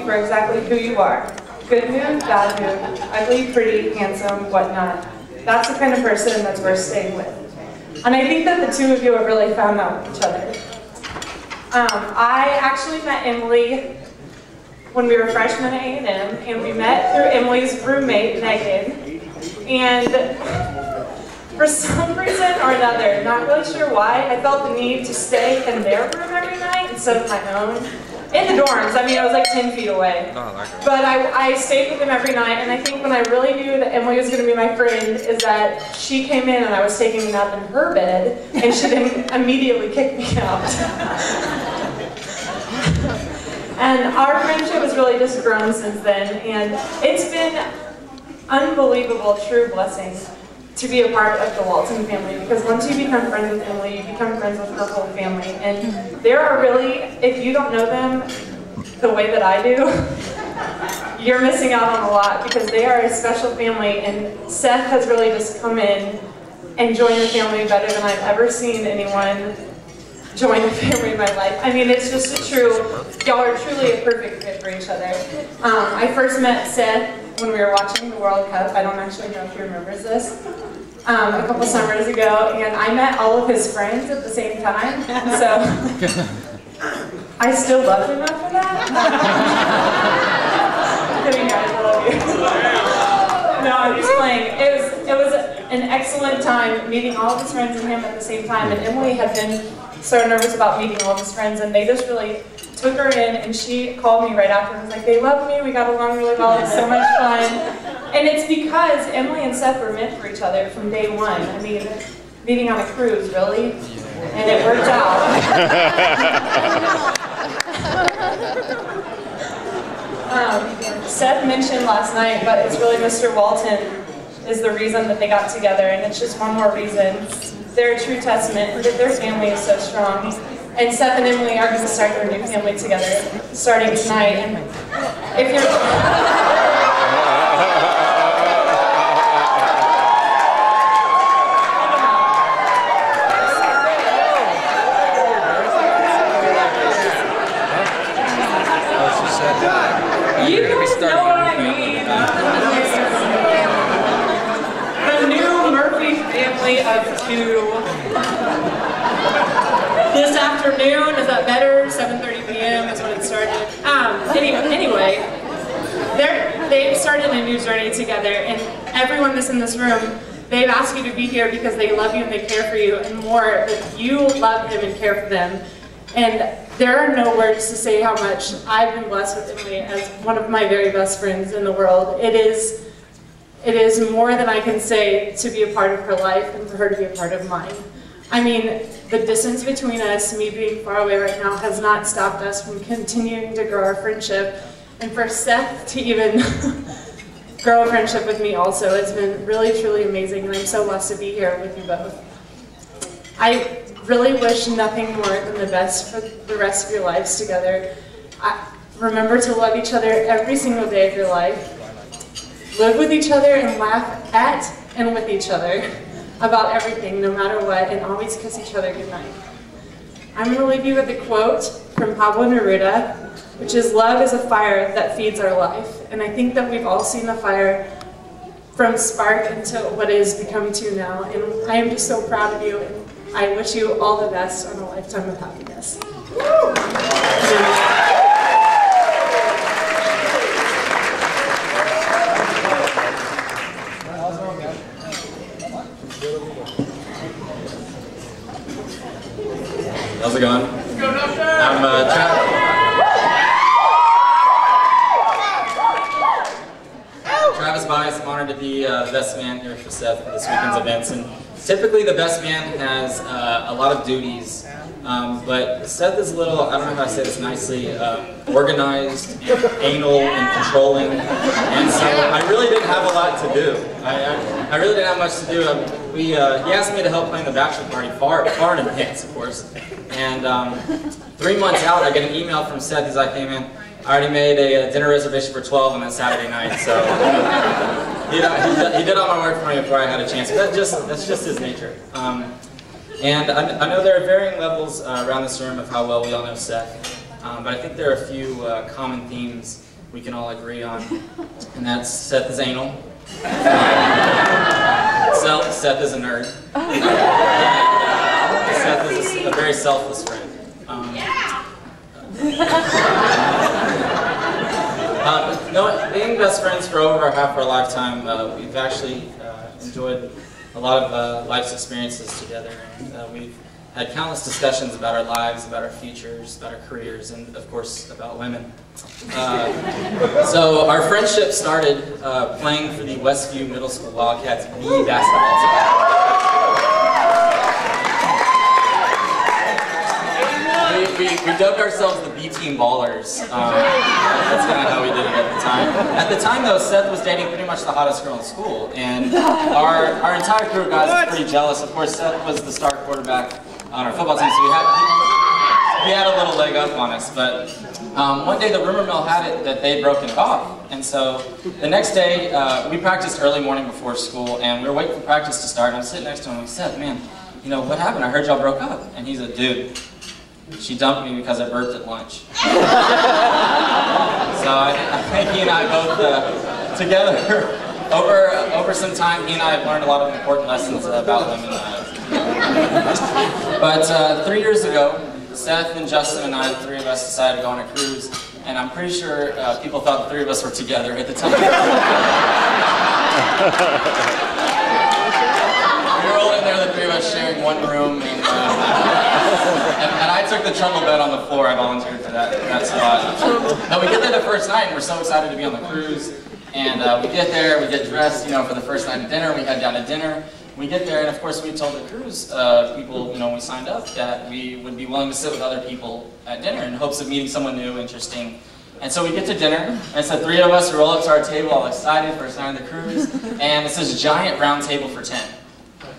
For exactly who you are. Good mood, bad mood, ugly, pretty, handsome, whatnot. That's the kind of person that's worth staying with. And I think that the two of you have really found that with each other. I actually met Emily when we were freshmen at A&M, and we met through Emily's roommate, Megan. And for some reason or another, not really sure why, I felt the need to stay in their room every night instead of my own. In the dorms, I mean, I was like 10 feet away. But I stayed with them every night, and I think when I really knew that Emily was going to be my friend is that she came in and I was taking a nap in her bed, and she didn't immediately kick me out. And our friendship has really just grown since then, and it's been unbelievable, true blessing to be a part of the Walton family, because once you become friends with Emily, you become friends with her whole family. And there are really, if you don't know them the way that I do, you're missing out on a lot, because they are a special family, and Seth has really just come in and joined the family better than I've ever seen anyone join a family in my life. I mean, it's just a true, y'all are truly a perfect fit for each other. I first met Seth when we were watching the World Cup. I don't actually know if he remembers this. A couple summers ago, and I met all of his friends at the same time, so I still love him after that. I'm kidding, guys, I love you. No, I'm just playing. It was an excellent time meeting all of his friends and him at the same time, and Emily had been so nervous about meeting all of his friends, and they just really took her in, and she called me right after and was like, they love me, we got along really well, it was so much fun. And it's because Emily and Seth were meant for each other from day one. I mean, meeting on a cruise, really? And it worked out. Seth mentioned last night, but it's really Mr. Walton is the reason that they got together, and it's just one more reason. They're a true testament that their family is so strong. And Seth and Emily are going to start their new family together starting tonight. And if you're... You know what I mean. The new Murphy family of two. This afternoon, is that better? 7:30 p.m. is when it started. Anyway, they've started a new journey together, and everyone that's in this room, they've asked you to be here because they love you and they care for you, and more, that you love them and care for them. And there are no words to say how much I've been blessed with Emily as one of my very best friends in the world. It is more than I can say to be a part of her life and for her to be a part of mine. I mean, the distance between us, me being far away right now, has not stopped us from continuing to grow our friendship. And for Seth to even grow a friendship with me also, it's been really, truly amazing, and I'm so blessed to be here with you both. I really wish nothing more than the best for the rest of your lives together. Remember to love each other every single day of your life. Live with each other and laugh at and with each other about everything, no matter what, and always kiss each other goodnight. I'm going to leave you with a quote from Pablo Neruda, which is, "Love is a fire that feeds our life." And I think that we've all seen the fire from spark into what it has become to now. And I am just so proud of you, and I wish you all the best on a lifetime of happiness. How's it going? I'm Travis Bias. I'm honored to be the best man here for Seth for this weekend's events. And typically the best man has a lot of duties, but Seth is a little, I don't know how to say this nicely, organized, and anal, and controlling. And so I really didn't have a lot to do. I really didn't have much to do. He asked me to help plan the bachelor party, far in advance, of course. And 3 months out, I get an email from Seth. He's like, "Hey man, I already made a dinner reservation for 12 on that Saturday night." So he did all my work for me before I had a chance. But that's just his nature. And I know there are varying levels around this room of how well we all know Seth. but I think there are a few common themes we can all agree on, and that's Seth is anal, Seth is a nerd, Seth is a very selfless friend. Being best friends for over half our lifetime, we've actually enjoyed a lot of life's experiences together, and we've had countless discussions about our lives, about our futures, about our careers, and of course about women. So our friendship started playing for the Westview Middle School Wildcats B basketball team. We dubbed ourselves the B-Team Ballers. That's kind of how we did it at the time. At the time, though, Seth was dating pretty much the hottest girl in school, and our entire crew of guys was pretty jealous. Of course, Seth was the star quarterback on our football team, so he had a little leg up on us. But one day, the rumor mill had it that they'd broken it off, and so the next day, we practiced early morning before school, and we were waiting for practice to start. And I'm sitting next to him, and I said, "Man, you know what happened? I heard y'all broke up." And he's a dude. She dumped me because I burped at lunch. So I think he and I both, together, over some time, he and I have learned a lot of important lessons about women. But 3 years ago, Seth and Justin and I, the three of us, decided to go on a cruise, and I'm pretty sure people thought the three of us were together at the time. We were all in there, the three of us sharing one room, and I took the trundle bed on the floor. I volunteered for that spot. Now we get there the first night, and we're so excited to be on the cruise. And we get there, we get dressed, you know, for the first night of dinner. We head down to dinner. We get there, and of course, we told the cruise people, you know, when we signed up, that we would be willing to sit with other people at dinner in hopes of meeting someone new, interesting. And so we get to dinner, and it's the three of us who roll up to our table, all excited, first night on the cruise, and it's this giant round table for 10.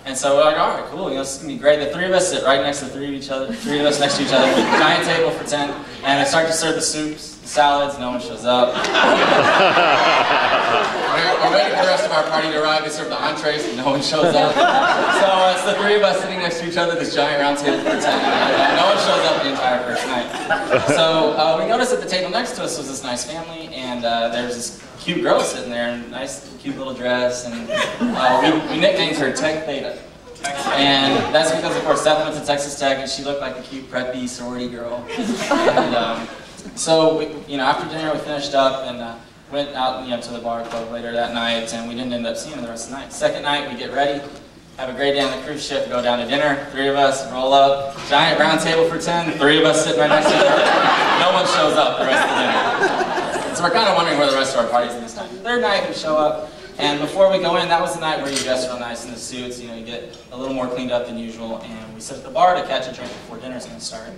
And so we're like, all right, cool, you know, this is gonna be great. The three of us sit right next to three of us next to each other, giant table for 10, and they start to serve the soups, the salads, no one shows up. We're waiting for the rest of our party to arrive. They serve the entrees, and no one shows up. So it's the three of us sitting next to each other, this giant round table for 10. No one shows up the entire first night. So we noticed at the table next to us was this nice family, and there was this cute girl sitting there in a nice, cute little dress, and we nicknamed her Tech Theta. And that's because, of course, Seth went to Texas Tech, and she looked like a cute, preppy sorority girl. And so, you know, after dinner, we finished up and went out, you know, to the bar club later that night, and we didn't end up seeing her the rest of the night. Second night, we get ready, have a great day on the cruise ship, go down to dinner. Three of us roll up, giant round table for 10. Three of us sitting right next to each other. No one shows up the rest of the dinner. So we're kind of wondering where the rest of our party's at this time. Third night, we show up, and before we go in, that was the night where you dress real nice in the suits, you know, you get a little more cleaned up than usual, and we sit at the bar to catch a drink before dinner's going to start.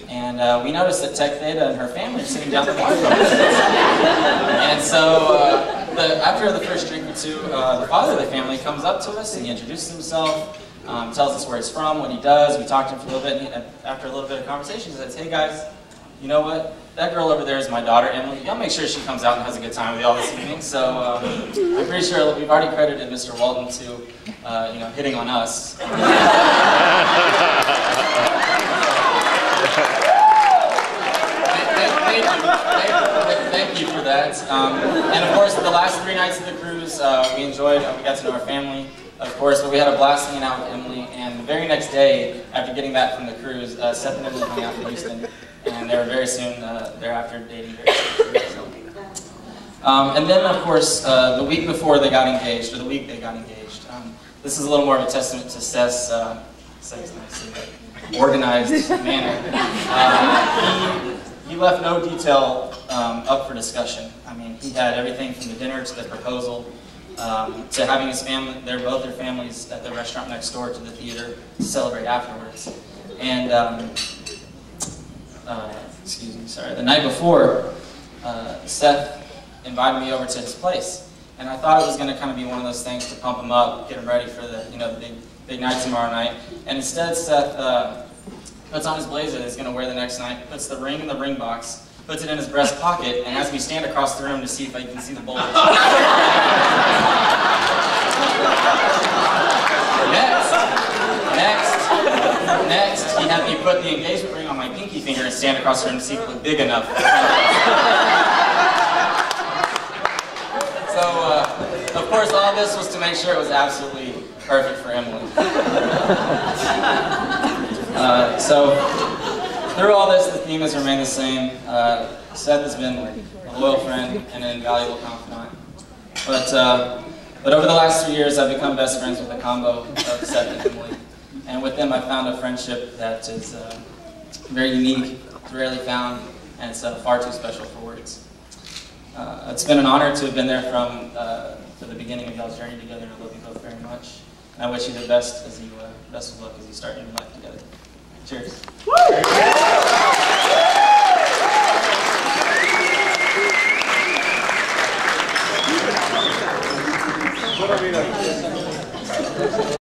And we noticed that Tech Theta and her family are sitting down the bar from us. And so after the first drink or two, the father of the family comes up to us and he introduces himself, tells us where he's from, what he does. We talked to him for a little bit, and after a little bit of conversation, he says, "Hey guys, you know what? That girl over there is my daughter, Emily. Y'all make sure she comes out and has a good time with y'all this evening." So I'm pretty sure we've already credited Mr. Walton to, you know, hitting on us. Thank you for that. And of course, the last 3 nights of the cruise, we enjoyed. We got to know our family, of course, but we had a blast hanging out with Emily. And the very next day, after getting back from the cruise, Seth and Emily hung out in Houston, and they were very soon thereafter dating very soon. And then, of course, the week before they got engaged, or the week they got engaged, this is a little more of a testament to Seth's organized manner. He left no detail up for discussion. I mean, he had everything from the dinner to the proposal to having his family, both their families at the restaurant next door to the theater to celebrate afterwards. And excuse me, sorry. The night before, Seth invited me over to his place, and I thought it was going to kind of be one of those things to pump him up, get him ready for the, you know, the big night tomorrow night. And instead, Seth puts on his blazer that he's going to wear the next night, puts the ring in the ring box, puts it in his breast pocket, and has me stand across the room to see if I can see the bullet. Next, he had me put the engagement ring on my pinky finger and stand across her and see if it was big enough. So, of course, all this was to make sure it was absolutely perfect for Emily. So, through all this, the theme has remained the same. Seth has been a loyal friend and an invaluable confidant. But over the last 3 years, I've become best friends with a combo of Seth and Emily. And with them, I found a friendship that is very unique, it's rarely found, and it's far too special for words. It's been an honor to have been there from the beginning of y'all's journey together, and I love you both very much. And I wish you the best of luck as you start your new life together. Cheers. Woo!